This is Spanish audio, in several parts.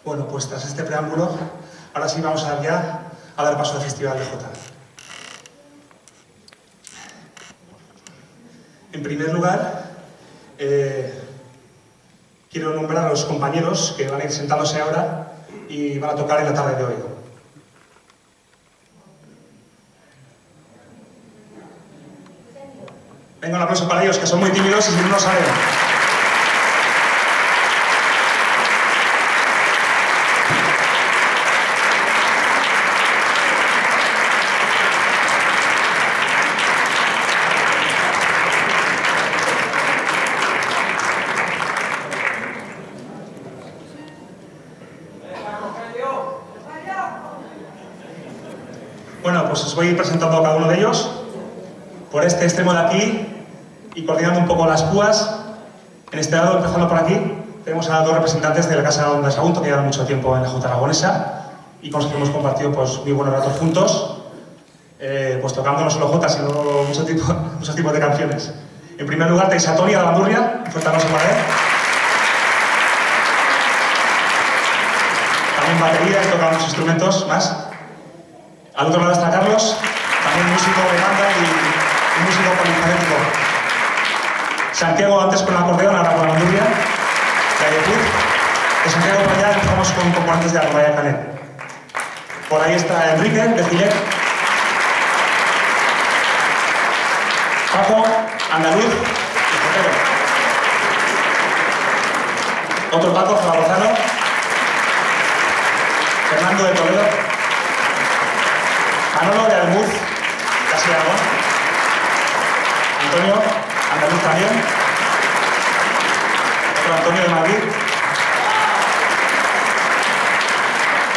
Bueno, pues tras este preámbulo, ahora sí vamos a dar paso al Festival de Jota. En primer lugar, quiero nombrar a los compañeros que van a ir sentándose ahora y van a tocar en la tarde de hoy. Venga, un aplauso para ellos, que son muy tímidos y si no lo saben. Bueno, pues os voy a ir presentando a cada uno de ellos. Por este extremo de aquí y coordinando un poco las púas. En este lado, empezando por aquí, tenemos a dos representantes de la Casa de Onda Sagunto que llevan mucho tiempo en la Jota Aragonesa y con los que hemos compartido pues, muy buenos ratos juntos, pues tocando no solo Jota, sino muchos tipos de canciones. En primer lugar, tenéis a Toni de la Bandurria, un fuerte aplauso para él. También batería y toca muchos instrumentos más. Al otro lado está Carlos, también músico de banda y músico polifacético. Santiago antes con el acordeón, ahora con la bandurria, de Ayepur. De Santiago por allá empezamos con componentes de Armaya Canet. Por ahí está Enrique, de Gillet. Paco, andaluz y jotero. Otro Paco, zaragozano. Fernando de Toledo. Manolo de Almuz, casi de Aragón. Antonio, andaluz también. Otro Antonio de Madrid.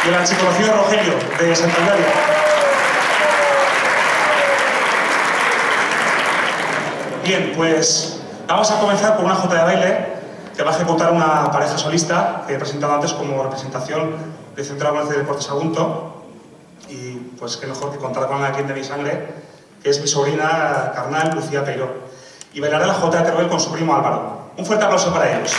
Y el archiconocido Rogelio, de Santa Eulalia. Bien, pues vamos a comenzar con una jota de baile que va a ejecutar una pareja solista que he presentado antes como representación del Centro Aragonés de Deportes Sagunto. Y pues qué mejor que contar con alguien de mi sangre, que es mi sobrina carnal, Lucía Peiró. Y bailará la jota de Teruel con su primo Álvaro. Un fuerte aplauso para ellos.